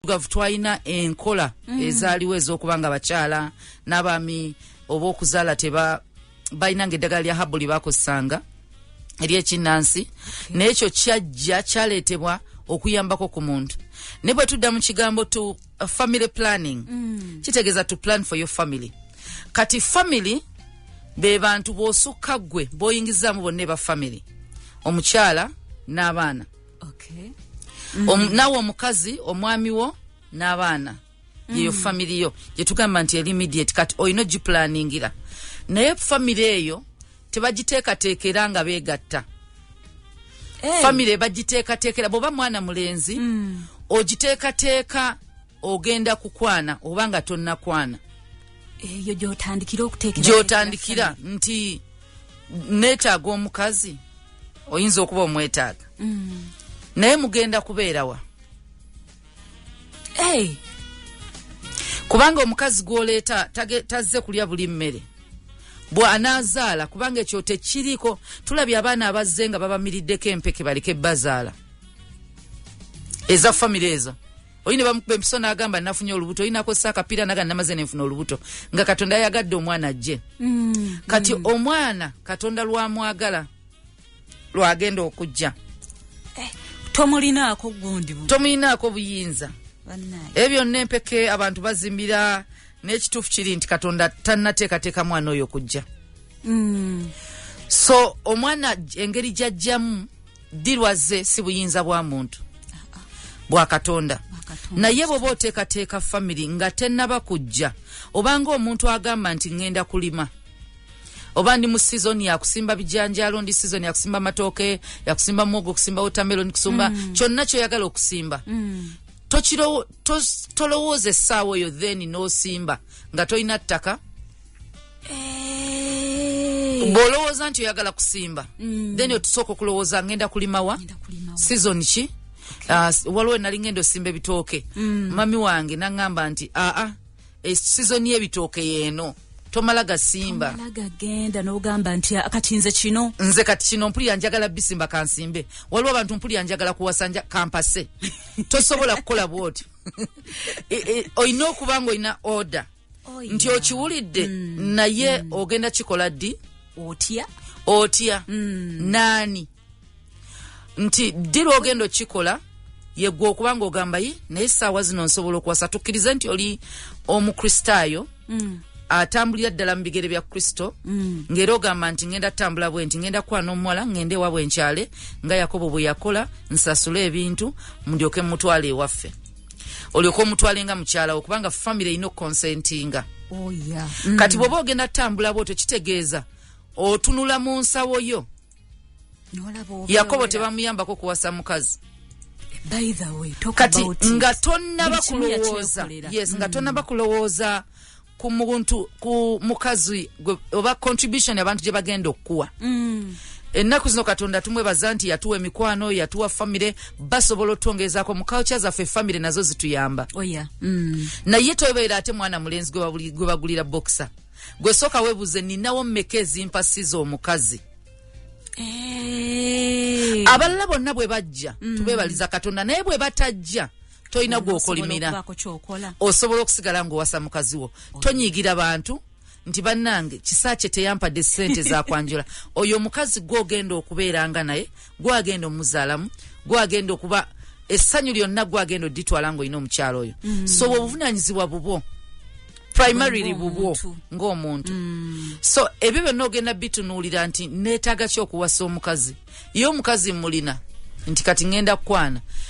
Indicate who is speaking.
Speaker 1: twalina enkola ezaaliwo ez'okubanga bakyala n'abaami oba okuzaala bainanga eddagala lya habuli bakozesanga ery'ekinnansi n'ekyo kyaleetebwa okuyambako ku muntu. Ne bwe tudda mu kigambo to family planning kitegeeza to plan for your family. Kati family be bantu b'osukka ggwe b'oyingizaamu bonna ba family, omukyala n'abaana.
Speaker 2: Okay.
Speaker 1: Nawe omukazi omwami wo n'abaana yeyo family yo gye tugamba nti immediate. Kati oyina giplanningira naye family eyo tebagiteekateekera nga beegatta. Family bagiteekateekera bw'oba mwana mulenzi ogiteekateeka ogenda kukwana oba nga tonnakwana.
Speaker 2: Eyo gy'otandikira okuteekera
Speaker 1: gy'otandikira nti neetaaga omukazi oyinza okuba omwetaaga naye mugenda kubeerawa. Kubanga omukazi gw'oleeta tazze kulya buli mmere bw'anaazaala, kubanga ekyo tekiriko. Tulabye abaana abazze nga babamiriddeko empeke baleke bazaala eza famire ezo. Oyine bamukuba empiso n'agamba nafunye olubuto, oyina akozesa akapiira naga namaze nenfuna olubuto, nga Katonda yagadde omwana ajje. Kati omwana Katonda lwamwagala lwagenda okujja,
Speaker 2: tomulinaako gundi
Speaker 1: tomulinaako buyinza. Ebyo n'empeke abantu bazimbira, n'ekituufu kiri nti Katonda tannateekateeka mwana oyo kujja. So omwana engeri gy'ajjamu dirwaze si buyinza bwa muntu, bwa Katonda. Naye bw'oba oteekateeka family nga tennaba kujja, obanga omuntu agamba nti ngenda kulima, oba ndi mu season ya kusimba bijanjalo, ndi season ya kusimba matooke, ya kusimba muwogo, kusimba watermelon, kusumba kyonna kyoyagala okusimba, tolowooza essaawa eyo then n'osimba nga toyina ttaka. Bw'olowooza nti oyagala kusimba then otusooka okulowooza ngenda kulimawa season ki. Waliwo nali ngenda osimba ebitooke, mami wange n'angamba nti season y'ebitooke yeeno tomala gasimba.
Speaker 2: Genda n'ogamba nti kati nze
Speaker 1: kati kino mpulira njagala bisimba kansimbe. Waliwo abantu mpulira njagala kuwasanja kampase. Tosobola kukola bwoti. Oyina okuba nga oyina order nti okiwulidde naye ogenda kikola ddi otya naani nti ddi lwogenda okikola yeggwe okubanga ogamba naye essaawa zino nsobola okuwasa. Tukkirize nti oli omukristaayo atambulira ddala mu bigere bya Kristo, ng'era ogamba nti ngenda tambula bwe nti ngenda kwana omuwala ngende ewaabwe enkyale nga Yakobo bwe yakola, nsasule ebintu ndyoke mutwale ewaffe, olyoke omutwale nga mukyala wo, kubanga family erina okonsentinga. Kati bw'oba ogenda tambula bw'otyo kitegeeza otunula mu nsawo yo. Yakobo tebamuyambako kuwasa mukazi.
Speaker 2: By the way,
Speaker 1: kati nga tonnaba kulowooza, nga tonnaba kulowooza ku muntu ku mukazi oba contribution abantu gye bagenda okuwa. Ennaku zino Katonda tumwebaza nti yatuwa emikwano, yatuwa family, basobola otwongezaako mu culture zaffe family nazo zituyamba. Naye tobeera ate mwana mulenzi gwe bagulira boxer. Gwe sooka weebuze ninawo mmeka ezimpasiza omukazi. Abalala bonna bwe bajja tubeebaliza Katonda, naye bwe batajja toyina gw'okolimira, osobola okusigala ng'owasa mukazi wo. Tonyiigira bantu nti bannange kisakye teyampadde ssente za kwanjula. Oyo omukazi gw'ogenda okubeeranga naye, gw'agenda omuzaalamu, gw'agenda okuba essanyu lyonna, gw'agenda odditwala ng'olina omukyalo oyo. So obuvunaanyizibwa bubwo primarily bubwo ng'omuntu. So ebyo byonna ogenda bitunuulira nti neetaaga ki okuwasa omukazi. Ye omukazi mulina nti kati ngenda kukwana.